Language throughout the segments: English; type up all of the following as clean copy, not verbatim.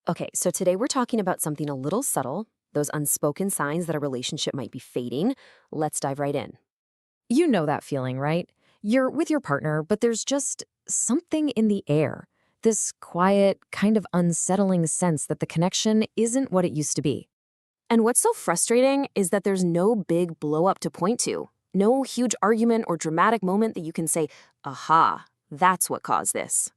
Okay, so today we're talking about something a little subtle, those unspoken signs that a relationship might be fading. Let's dive right in. You know that feeling, right? You're with your partner, but there's just something in the air. This quiet, kind of unsettling sense that the connection isn't what it used to be. And what's so frustrating is that there's no big blow up to point to, no huge argument or dramatic moment that you can say, aha, that's what caused this.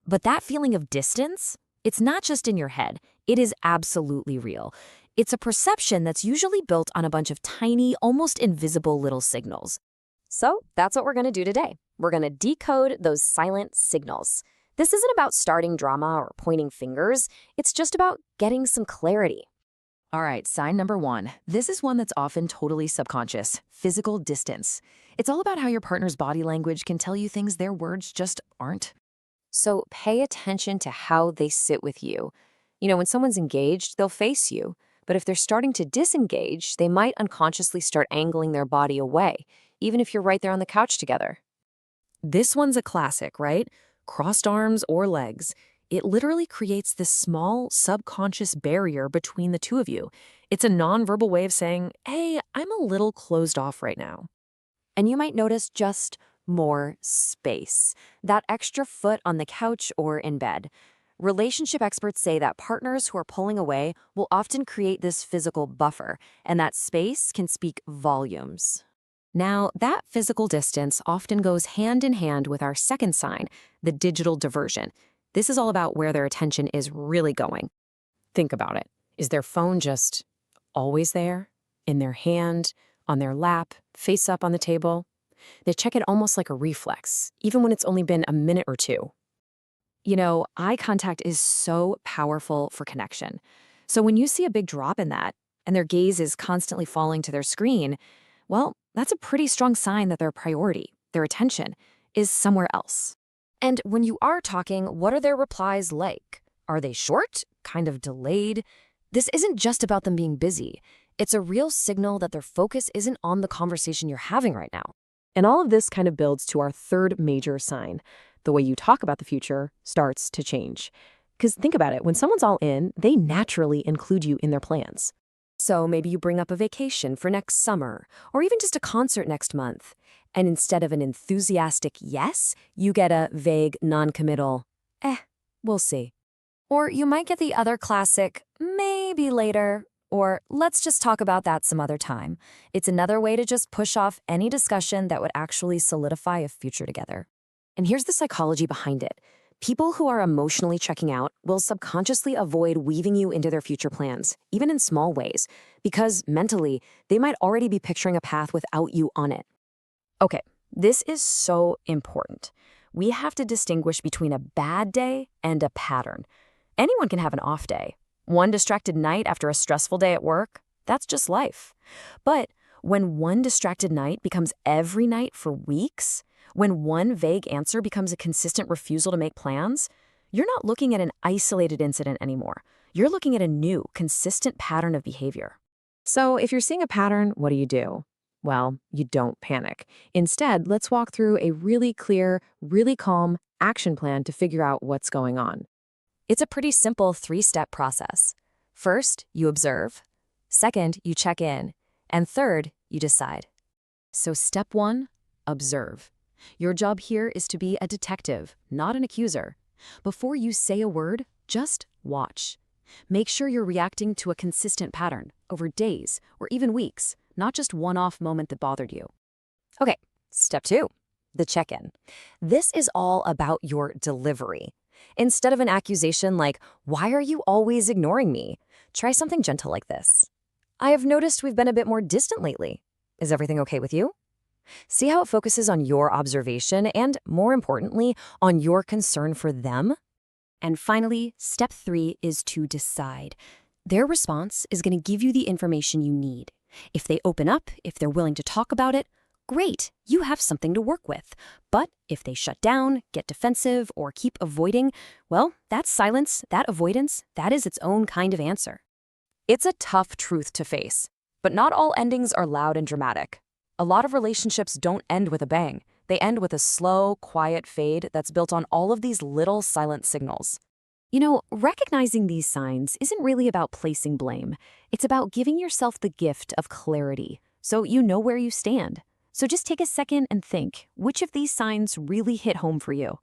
But that feeling of distance, it's not just in your head, it is absolutely real. It's a perception that's usually built on a bunch of tiny, almost invisible little signals. So that's what we're going to do today. We're going to decode those silent signals. This isn't about starting drama or pointing fingers, it's just about getting some clarity. All right, sign number one. This is one that's often totally subconscious: physical distance. It's all about how your partner's body language can tell you things their words just aren't. So pay attention to how they sit with you. You know, when someone's engaged, they'll face you. But if they're starting to disengage, they might unconsciously start angling their body away, even if you're right there on the couch together. This one's a classic, right? Crossed arms or legs. It literally creates this small subconscious barrier between the two of you. It's a nonverbal way of saying, hey, I'm a little closed off right now. And you might notice just more space, that extra foot on the couch or in bed. Relationship experts say that partners who are pulling away will often create this physical buffer, and that space can speak volumes. Now, that physical distance often goes hand in hand with our second sign, the digital diversion. This is all about where their attention is really going. Think about it. Is their phone just always there? In their hand? On their lap? Face up on the table? They check it almost like a reflex, even when it's only been a minute or two. You know, eye contact is so powerful for connection. So when you see a big drop in that, and their gaze is constantly falling to their screen, well, that's a pretty strong sign that their priority, their attention, is somewhere else. And when you are talking, what are their replies like? Are they short, kind of delayed? This isn't just about them being busy. It's a real signal that their focus isn't on the conversation you're having right now. And all of this kind of builds to our third major sign. The way you talk about the future starts to change. Because think about it, when someone's all in, they naturally include you in their plans. So maybe you bring up a vacation for next summer, or even just a concert next month. And instead of an enthusiastic yes, you get a vague, non-committal, we'll see. Or you might get the other classic, maybe later, or let's just talk about that some other time. It's another way to just push off any discussion that would actually solidify a future together. And here's the psychology behind it. People who are emotionally checking out will subconsciously avoid weaving you into their future plans, even in small ways, because mentally, they might already be picturing a path without you on it. Okay, this is so important. We have to distinguish between a bad day and a pattern. Anyone can have an off day. One distracted night after a stressful day at work, that's just life. But when one distracted night becomes every night for weeks, when one vague answer becomes a consistent refusal to make plans, you're not looking at an isolated incident anymore. You're looking at a new, consistent pattern of behavior. So if you're seeing a pattern, what do? Well, you don't panic. Instead, let's walk through a really clear, really calm action plan to figure out what's going on. It's a pretty simple three-step process. First, you observe. Second, you check in. And third, you decide. So step one, observe. Your job here is to be a detective, not an accuser. Before you say a word, just watch. Make sure you're reacting to a consistent pattern over days or even weeks, not just one-off moment that bothered you. Okay, step two, the check-in. This is all about your delivery. Instead of an accusation like, why are you always ignoring me? Try something gentle like this. I have noticed we've been a bit more distant lately. Is everything okay with you? See how it focuses on your observation and, more importantly, on your concern for them? And finally, step three is to decide. Their response is going to give you the information you need. If they open up, if they're willing to talk about it, great, you have something to work with. But if they shut down, get defensive, or keep avoiding, well, that silence, that avoidance, that is its own kind of answer. It's a tough truth to face, but not all endings are loud and dramatic. A lot of relationships don't end with a bang. They end with a slow, quiet fade that's built on all of these little silent signals. Recognizing these signs isn't really about placing blame. It's about giving yourself the gift of clarity, so you know where you stand. So just take a second and think, which of these signs really hit home for you?